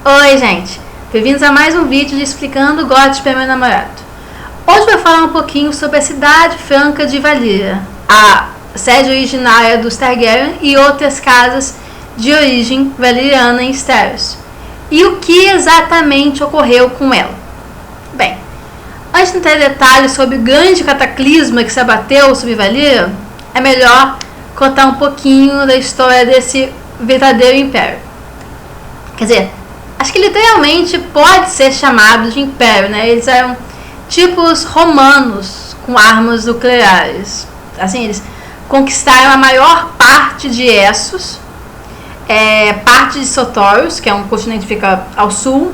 Oi, gente! Bem-vindos a mais um vídeo de Explicando Gods para meu namorado. Hoje eu vou falar um pouquinho sobre a cidade franca de Valyria, a sede originária dos Targaryen e outras casas de origem valyriana em Estários, e o que exatamente ocorreu com ela. Bem, antes de entrar em detalhes sobre o grande cataclisma que se abateu sobre Valyria, é melhor contar um pouquinho da história desse verdadeiro império. Quer dizer, acho que literalmente pode ser chamado de império, né? Eles eram tipos romanos com armas nucleares. Assim, eles conquistaram a maior parte de Essos, parte de Sotoros, que é um continente que fica ao sul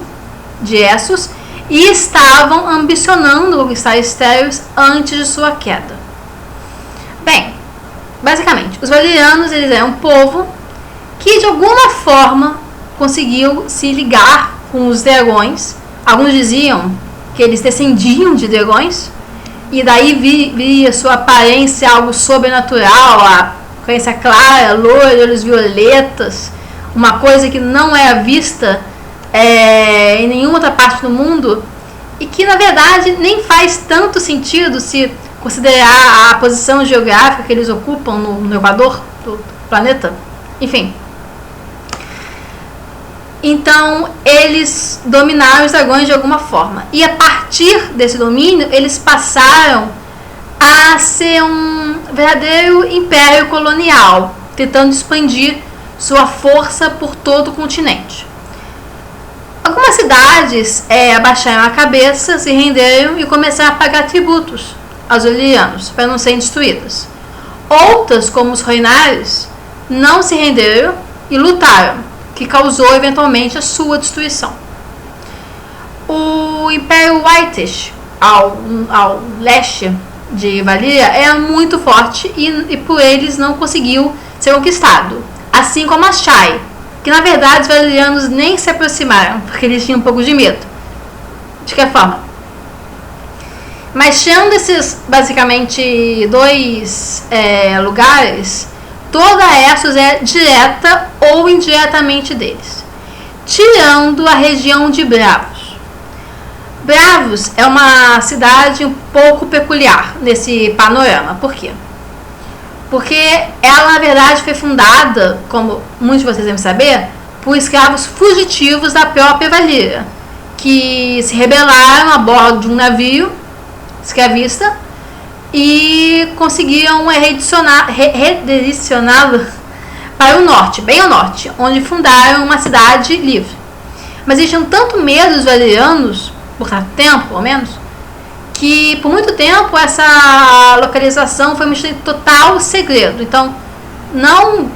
de Essos, e estavam ambicionando conquistar Estários antes de sua queda. Bem, basicamente, os valyrianos eles eram um povo que de alguma forma conseguiu se ligar com os dragões. Alguns diziam que eles descendiam de dragões, e daí via sua aparência algo sobrenatural, a aparência clara, loira, olhos violetas, uma coisa que não é vista em nenhuma outra parte do mundo, e que na verdade nem faz tanto sentido se considerar a posição geográfica que eles ocupam no equador do planeta. Enfim. Então, eles dominaram os dragões de alguma forma. E a partir desse domínio, eles passaram a ser um verdadeiro império colonial, tentando expandir sua força por todo o continente. Algumas cidades abaixaram a cabeça, se renderam e começaram a pagar tributos aos valyrianos para não serem destruídas. Outras, como os Rhoynares, não se renderam e lutaram, que causou eventualmente a sua destruição. O Império Whitish, ao leste de Valyria, era muito forte e por eles não conseguiu ser conquistado, assim como a Shai, que na verdade os valyrianos nem se aproximaram, porque eles tinham um pouco de medo. De que forma? Mas tirando esses basicamente dois lugares, toda Essos é direta ou indiretamente deles, tirando a região de Braavos. Braavos é uma cidade um pouco peculiar nesse panorama. Por quê? Porque ela, na verdade, foi fundada, como muitos de vocês devem saber, por escravos fugitivos da própria Valyria, que se rebelaram a bordo de um navio escravista e conseguiram redirecioná-lo para o norte, bem ao norte, onde fundaram uma cidade livre. Mas eles tinham tanto medo dos valyrianos, por tanto tempo, pelo menos, que por muito tempo essa localização foi um total segredo. Então, não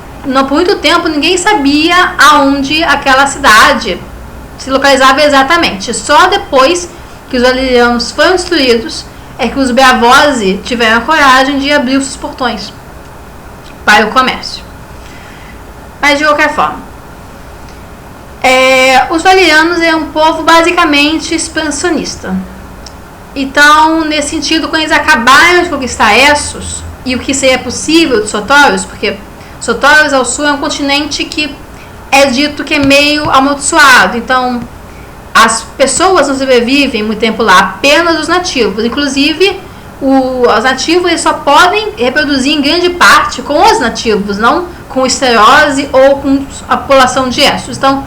por muito tempo ninguém sabia aonde aquela cidade se localizava exatamente. Só depois que os valyrianos foram destruídos é que os Braavosi tiveram a coragem de abrir os portões para o comércio. Mas de qualquer forma, os valyrianos é um povo basicamente expansionista. Então, nesse sentido, quando eles acabaram de conquistar Essos, e o que seria possível de Sotoros, porque Sotoros ao sul é um continente que é dito que é meio amaldiçoado. Então, as pessoas não sobrevivem muito tempo lá, apenas os nativos. Inclusive, os nativos eles só podem reproduzir em grande parte com os nativos, não com esterose ou com a população de Essos. Então,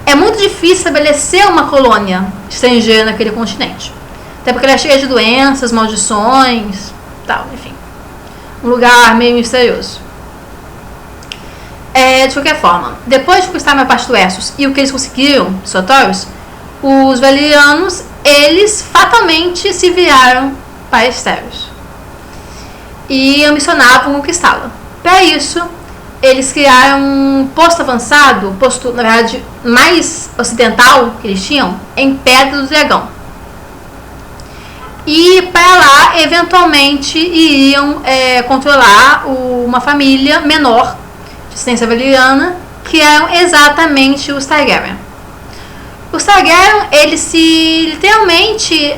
é muito difícil estabelecer uma colônia estrangeira naquele continente. Até porque ela é cheia de doenças, maldições, tal, enfim. Um lugar meio misterioso. De qualquer forma, depois de conquistar a maior parte do Essos e o que eles conseguiram, Sotoros, os valyrianos, eles fatalmente se viraram para Estários e ambicionavam conquistá-la. Para isso, eles criaram um posto avançado, posto, na verdade, mais ocidental que eles tinham, em Pedra do Dragão. E para lá, eventualmente, iriam controlar uma família menor de descendência valyriana, que eram exatamente os Targaryen. Os Targaryen, eles literalmente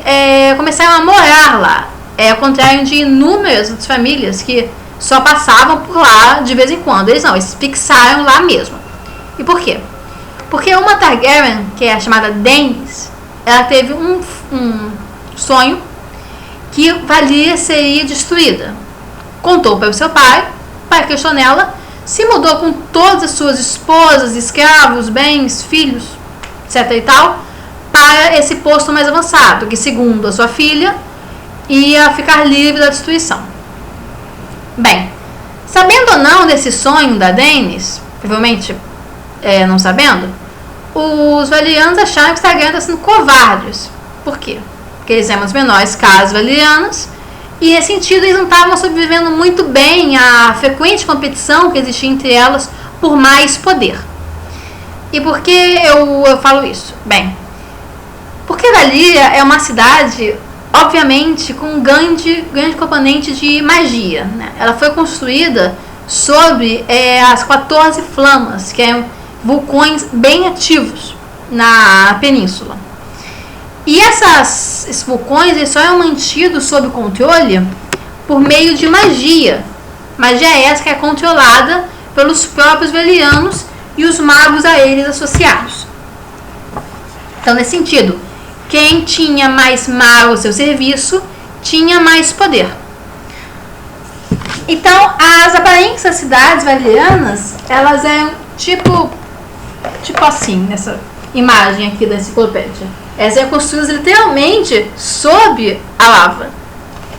começaram a morar lá, ao contrário de inúmeras outras famílias que só passavam por lá de vez em quando. Eles não, eles fixaram lá mesmo. E por quê? Porque uma Targaryen, que é a chamada Daenerys, ela teve um sonho que Valyria seria destruída. Contou para o seu pai, o pai questionou ela, se mudou com todas as suas esposas, escravos, bens, filhos, etc e tal, para esse posto mais avançado, que segundo a sua filha, ia ficar livre da destruição. Bem, sabendo ou não desse sonho da Daenerys, provavelmente não sabendo, os valyrianos acharam que os Targaryen estavam sendo covardes. Por quê? Porque eles eram as menores casas valyrianas e nesse sentido eles não estavam sobrevivendo muito bem à frequente competição que existia entre elas por mais poder. E por que eu falo isso? Bem, porque Valyria é uma cidade, obviamente, com um grande componente de magia, né? Ela foi construída sobre as 14 flamas, que eram vulcões bem ativos na península. E esses vulcões eles só eram mantidos sob controle por meio de magia. Magia essa que é controlada pelos próprios valyrianos e os magos a eles associados. Então, nesse sentido, quem tinha mais mago ao seu serviço tinha mais poder. Então, as aparências das cidades valyrianas, elas eram tipo assim, nessa imagem aqui da enciclopédia. Elas eram construídas literalmente sob a lava.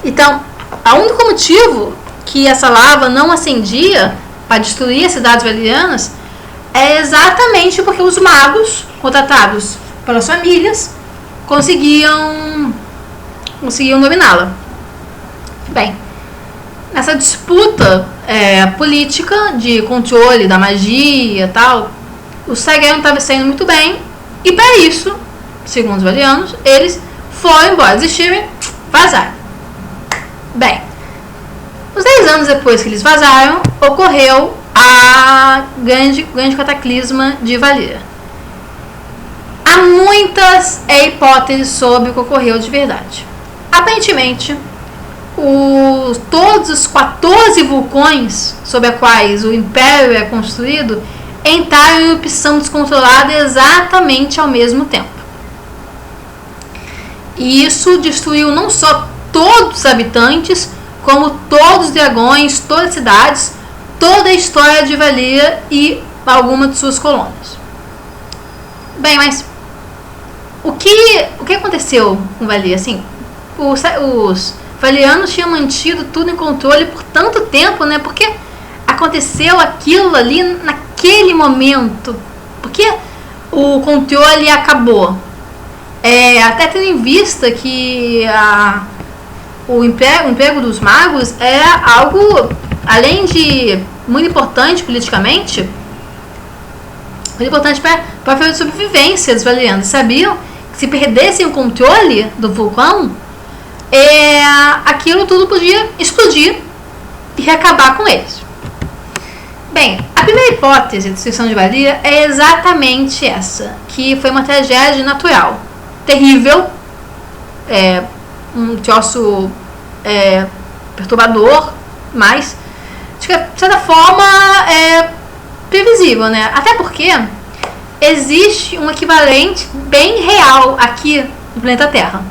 Então, o único motivo que essa lava não acendia para destruir as cidades valyrianas é exatamente porque os magos, contratados pelas famílias, conseguiam dominá-la. Bem, nessa disputa política de controle da magia e tal, os Targaryen estavam saindo muito bem e para isso, segundo os valyrianos, eles foram embora, desistiram, vazaram. Bem, uns 10 anos depois que eles vazaram, ocorreu a grande cataclisma de Valyria. Há muitas hipóteses sobre o que ocorreu de verdade. Aparentemente, todos os 14 vulcões sobre os quais o Império é construído entraram em erupção descontrolada exatamente ao mesmo tempo. E isso destruiu não só todos os habitantes, como todos os dragões, todas as cidades, toda a história de Valyria e algumas de suas colônias. Bem, mas o que aconteceu com Valyria? Assim, os valyrianos tinham mantido tudo em controle por tanto tempo, né? Porque aconteceu aquilo ali naquele momento. Porque o controle acabou. Até tendo em vista que o emprego dos magos era algo, além de muito importante politicamente, muito importante para a sobrevivência dos valyrianos. Sabiam que se perdessem o controle do vulcão, aquilo tudo podia explodir e acabar com eles. Bem, a primeira hipótese de destruição de Valyria é exatamente essa, que foi uma tragédia natural, terrível, um troço perturbador, mas de certa forma previsível, né? Até porque existe um equivalente bem real aqui no planeta Terra,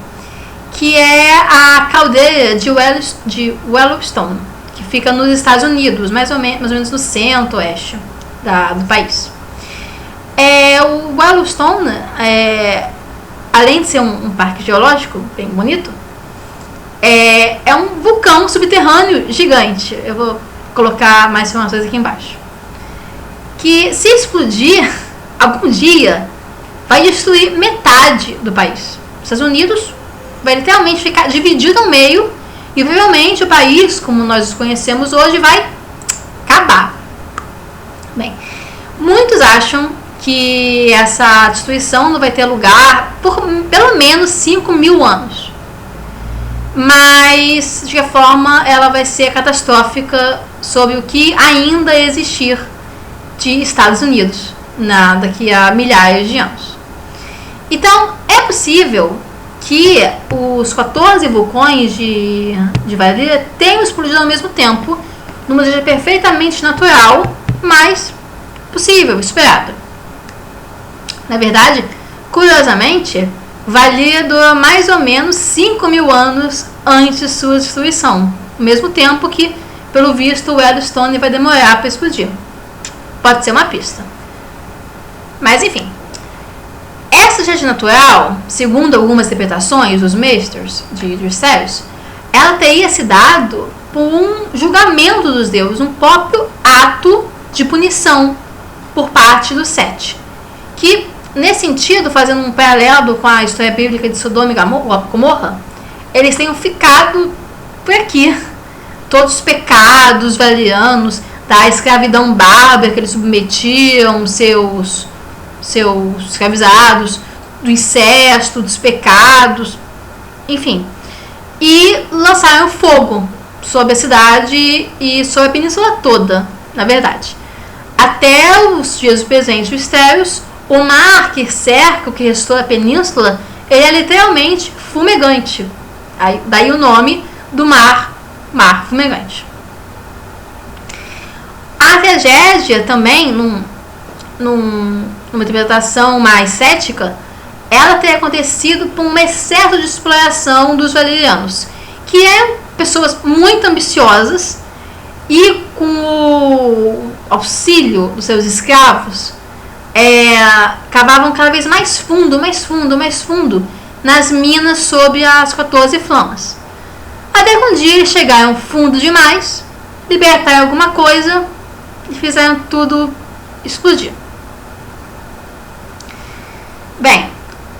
que é a caldeira de Yellowstone, que fica nos Estados Unidos, mais ou menos no centro-oeste do país. O Yellowstone, além de ser um parque geológico bem bonito, é um vulcão subterrâneo gigante. Eu vou colocar mais informações aqui embaixo. Que se explodir, algum dia vai destruir metade do país. Os Estados Unidos vai literalmente ficar dividido ao meio e provavelmente o país, como nós o conhecemos hoje, vai acabar. Bem, muitos acham que essa destruição não vai ter lugar por pelo menos 5.000 anos. Mas, de qualquer forma, ela vai ser catastrófica sobre o que ainda existir de Estados Unidos daqui a milhares de anos. Então, é possível que os 14 vulcões de Valyria tenham explodido ao mesmo tempo, numa tragédia perfeitamente natural, mas possível, esperada. Na verdade, curiosamente, Valia dura mais ou menos 5.000 anos antes de sua destruição, ao mesmo tempo que, pelo visto, o Yellowstone vai demorar para explodir. Pode ser uma pista. Mas enfim, essa tragédia natural, segundo algumas interpretações dos Meisters de Sérios, ela teria se dado por um julgamento dos deuses, um próprio ato de punição por parte do Sete, que, nesse sentido, fazendo um paralelo com a história bíblica de Sodoma e Gomorra, eles tenham ficado por aqui. Todos os pecados valianos, da escravidão bárbara que eles submetiam seus escravizados, do incesto, dos pecados, enfim. E lançaram fogo sobre a cidade e sobre a península toda, na verdade. Até os dias presentes mistérios, o mar que cerca, o que restou da península, ele é literalmente fumegante. Daí o nome do mar fumegante. A tragédia também, numa interpretação mais cética, ela teria acontecido por um excesso de exploração dos valerianos, que eram pessoas muito ambiciosas e, com o auxílio dos seus escravos, cavavam cada vez mais fundo nas minas sob as 14 flamas. Até que um dia eles chegaram fundo demais, libertaram alguma coisa e fizeram tudo explodir. Bem,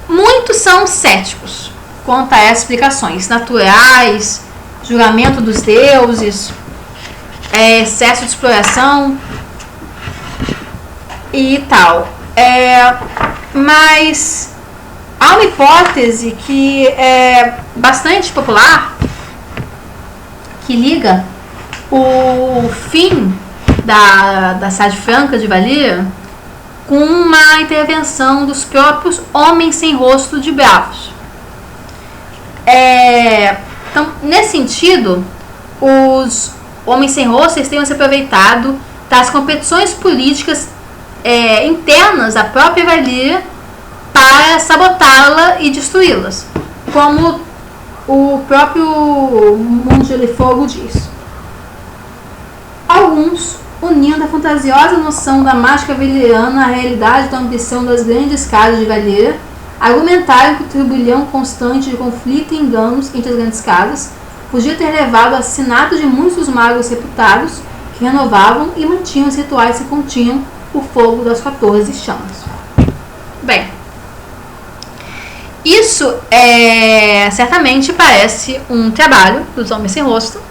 muitos são céticos quanto a essas explicações naturais, julgamento dos deuses, excesso de exploração e tal. Mas há uma hipótese que é bastante popular, que liga o fim da cidade franca de Valia com uma intervenção dos próprios homens sem rosto de Bravos. Então, nesse sentido, os homens sem rosto tenham se aproveitado das competições políticas internas da própria Valia para sabotá-la e destruí-las, como o próprio Mundo de Fogo diz. Alguns, unindo a fantasiosa noção da mágica valeriana à realidade da ambição das grandes casas de Valia, argumentaram que o turbilhão constante de conflito e enganos entre as grandes casas podia ter levado ao assassinato de muitos magos reputados que renovavam e mantinham os rituais que continham o fogo das 14 chamas. Bem, isso certamente parece um trabalho dos homens sem rosto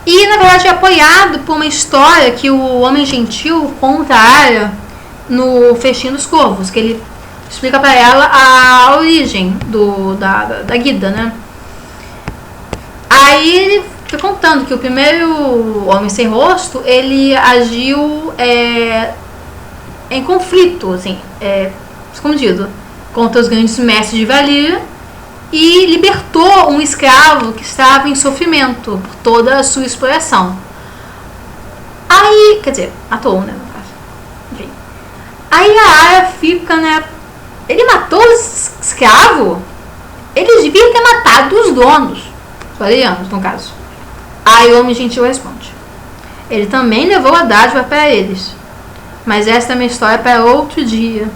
e, na verdade, é apoiado por uma história que o Homem Gentil conta a Arya no Festim dos Corvos, que ele explica para ela a origem da Guida, né? Aí ele fica contando que o primeiro Homem Sem Rosto, ele agiu em conflito, assim, escondido, contra os grandes mestres de Valia e libertou um escravo que estava em sofrimento por toda a sua exploração. Aí, quer dizer, matou, né, no caso. Enfim. Aí a Arya fica, né, ele matou os escravos? Eles deviam ter matado os donos, os valerianos, no caso. Aí o Homem Gentil responde: ele também levou a dádiva para eles, mas esta é uma história para outro dia,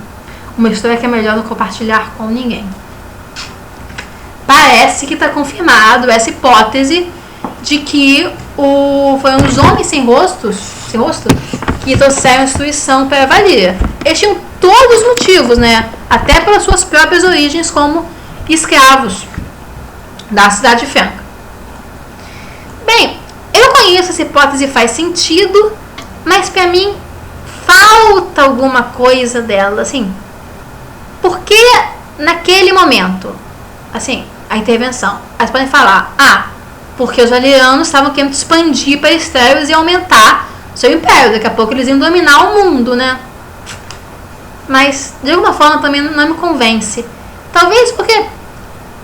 uma história que é melhor não compartilhar com ninguém. Parece que está confirmado essa hipótese de que foram os homens sem rosto que trouxeram a destruição para a Valia. Eles tinham todos os motivos, né? Até pelas suas próprias origens como escravos da cidade franca. Bem, eu conheço essa hipótese, faz sentido, mas para mim falta alguma coisa dela, assim. Por que naquele momento, assim, a intervenção? Elas podem falar, porque os valerianos estavam querendo expandir para Estéreos e aumentar seu império. Daqui a pouco eles iam dominar o mundo, né? Mas, de alguma forma, também não me convence. Talvez porque,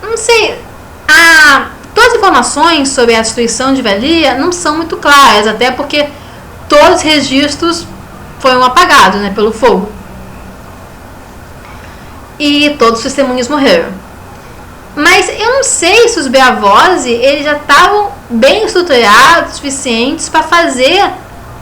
não sei, todas as informações sobre a destruição de Valia não são muito claras, até porque todos os registros foram apagados, né, pelo fogo. e todos os testemunhas morreram. Mas eu não sei se os Braavosi eles já estavam bem estruturados o suficientes para fazer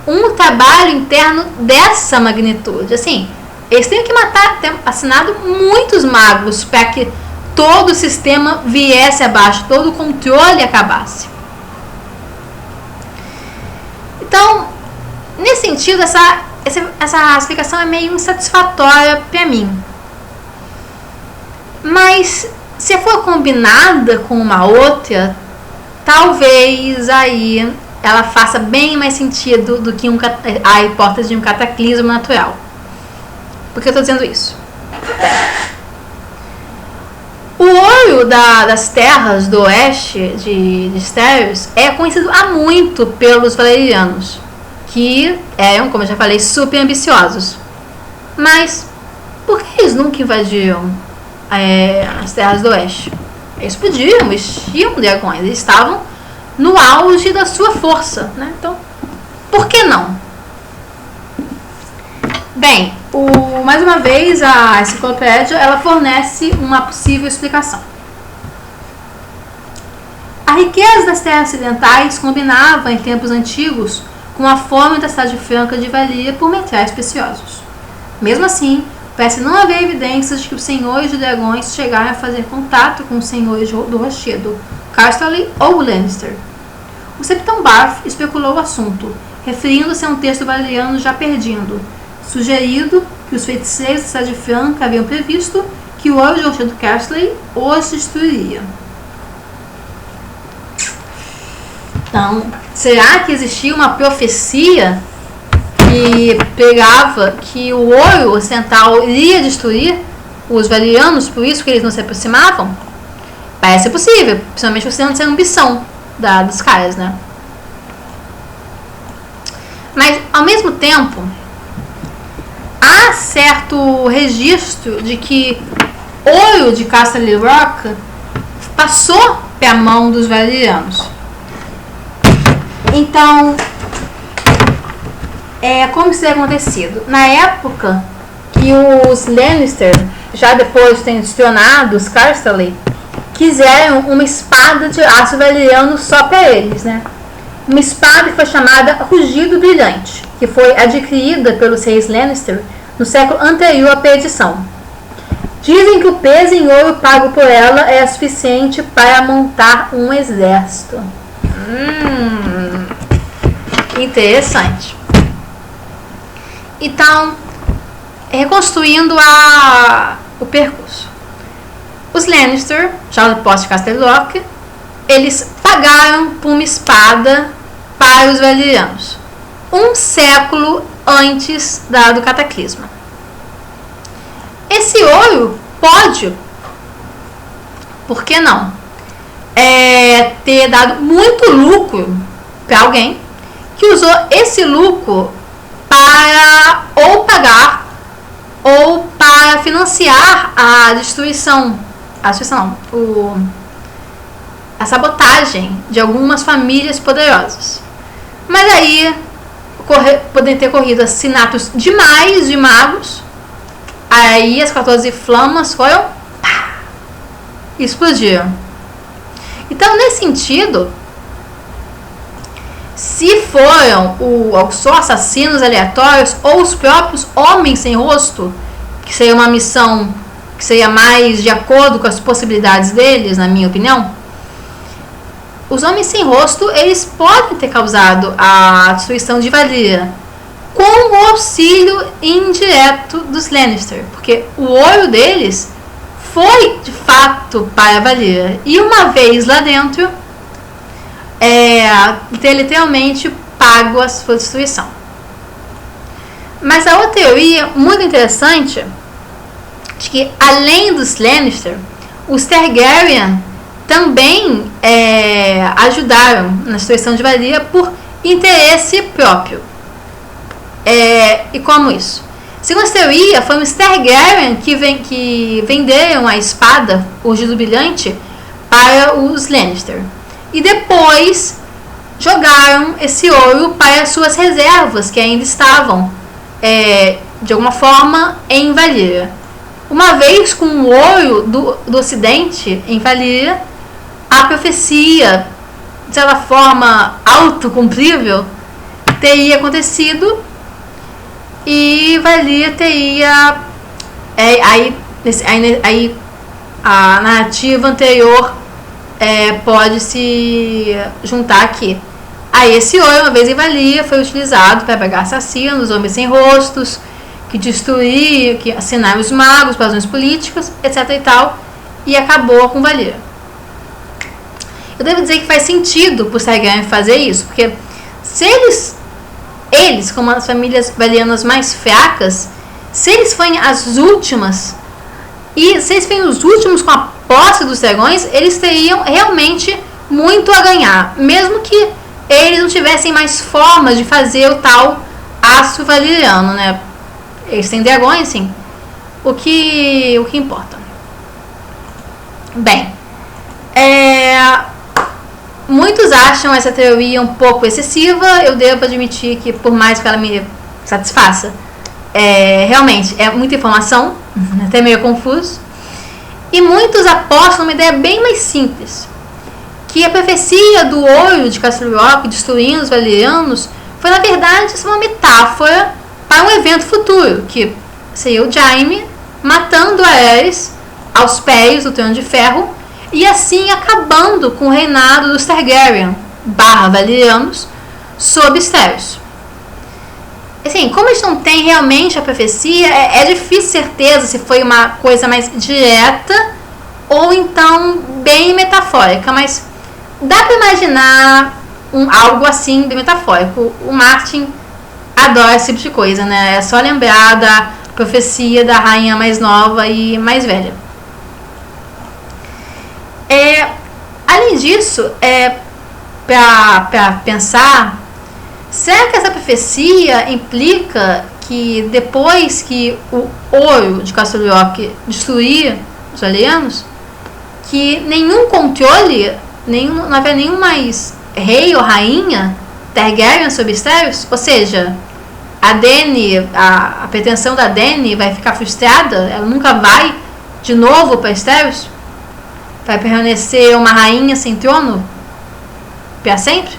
um trabalho interno dessa magnitude. Assim, eles têm que ter assinado muitos magos para que todo o sistema viesse abaixo, todo o controle acabasse. Então, nesse sentido, essa explicação é meio insatisfatória para mim. Mas se for combinada com uma outra, talvez aí ela faça bem mais sentido do que a hipótese de um cataclismo natural. Por que eu estou dizendo isso? O ouro das terras do oeste de Estéreos é conhecido há muito pelos valerianos, que eram, como eu já falei, super ambiciosos. Mas por que eles nunca invadiram as terras do oeste? Eles podiam, eles tinham dragões, eles estavam no auge da sua força, né? Então, por que não? Bem, mais uma vez a enciclopédia ela fornece uma possível explicação. A riqueza das terras ocidentais combinava em tempos antigos com a fome da cidade franca de Valia por metais preciosos. Mesmo assim, parece não haver evidências de que os senhores de dragões chegaram a fazer contato com os senhores do rochedo, Casterly ou Lannister. O Septão Barth especulou o assunto, referindo-se a um texto valeriano já perdido, sugerido que os feiticeiros da cidade franca haviam previsto que o ouro de rochedo Casterly os destruiria. Então, será que existia uma profecia que pregava que o ouro ocidental iria destruir os valerianos, por isso que eles não se aproximavam? Parece possível, principalmente você não ter ambição dos caras, né? Mas, ao mesmo tempo, há certo registro de que ouro de Casterly Rock passou para a mão dos valerianos. Então, como isso teria acontecido? Na época que os Lannister, já depois de terem destronado os Casterly, quiseram uma espada de aço valeriano só para eles, né? Uma espada que foi chamada Rugido Brilhante, que foi adquirida pelos reis Lannister no século anterior à perdição. Dizem que o peso em ouro pago por ela é suficiente para montar um exército. Interessante. Então, reconstruindo o percurso. Os Lannister, já depois de Casterly Rock, eles pagaram por uma espada para os valerianos, um século antes do cataclisma. Esse ouro pode, por que não, ter dado muito lucro para alguém que usou esse lucro para ou pagar ou para financiar a sabotagem de algumas famílias poderosas. Mas aí podem ter ocorrido assassinatos demais de magos. Aí as 14 flamas foram explodiram. Então, nesse sentido, se foram só assassinos aleatórios ou os próprios homens sem rosto, que seria uma missão que seria mais de acordo com as possibilidades deles, na minha opinião, os homens sem rosto eles podem ter causado a destruição de Valyria com o auxílio indireto dos Lannister, porque o ouro deles foi de fato para Valyria, e uma vez lá dentro ter literalmente pago a sua destruição. Mas a outra teoria muito interessante de que além dos Lannister, os Targaryen também ajudaram na destruição de Valyria por interesse próprio. E como isso? Segundo essa teoria, foi os Targaryen que venderam a espada, o Rugido Brilhante, para os Lannister. E depois jogaram esse ouro para as suas reservas, que ainda estavam, de alguma forma, em Valyria. Uma vez com o ouro do Ocidente em Valia, a profecia, de certa forma autocumprível, teria acontecido e Valia teria... Aí a narrativa anterior pode se juntar aqui. Aí esse ouro, uma vez em Valia, foi utilizado para pegar assassinos, homens sem rostos, que destruíam, que assinaram os magos, para razões políticas, etc e tal, e acabou com Valia. Eu devo dizer que faz sentido para os Targaryen fazer isso, porque se eles, como as famílias valianas mais fracas, se eles forem as últimas, e se eles forem os últimos com a posse dos dragões, eles teriam realmente muito a ganhar, mesmo que eles não tivessem mais formas de fazer o tal astro valeriano, né? Eles têm dragões, sim. O que importa. Bem, muitos acham essa teoria um pouco excessiva. Eu devo admitir que, por mais que ela me satisfaça, realmente é muita informação, até meio confuso. E muitos apostam uma ideia bem mais simples, que a profecia do ouro de Castle Rock destruindo os valerianos foi, na verdade, uma metáfora para um evento futuro, que seria o Jaime matando Aerys aos pés do Trono de Ferro e assim acabando com o reinado dos Targaryen /valerianos sob Styles. Assim, como eles não têm realmente a profecia, é difícil certeza se foi uma coisa mais direta ou então bem metafórica, mas dá para imaginar algo assim bem metafórico. O Martin adora esse tipo de coisa, né? É só lembrar da profecia da rainha mais nova e mais velha. Além disso, para pensar, será que essa profecia implica que depois que o ouro de Castle Rock destruir os alienos, que nenhum controle, não haver nenhum mais rei ou rainha Targaryen sobre Styles? Ou seja, a Dany, a pretensão da Dany vai ficar frustrada, ela nunca vai de novo para Styles? Vai permanecer uma rainha sem trono para sempre?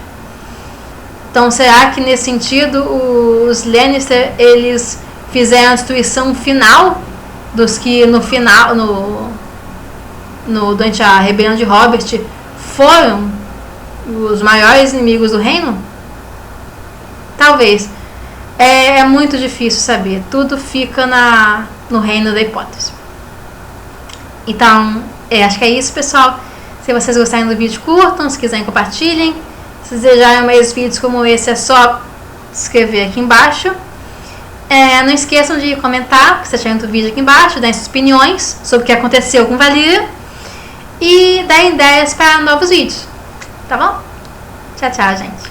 Então, será que nesse sentido os Lannister eles fizeram a destruição final dos que no final, durante a rebelião de Robert, foram os maiores inimigos do reino? Talvez. É muito difícil saber. Tudo fica no reino da hipótese. Então, acho que é isso, pessoal. Se vocês gostarem do vídeo, curtam. Se quiserem, compartilhem. Se desejarem mais vídeos como esse, é só se inscrever aqui embaixo. Não esqueçam de comentar o que vocês acharam do vídeo aqui embaixo, dar suas opiniões sobre o que aconteceu com Valyria e dar ideias para novos vídeos. Tá bom? Tchau, tchau, gente.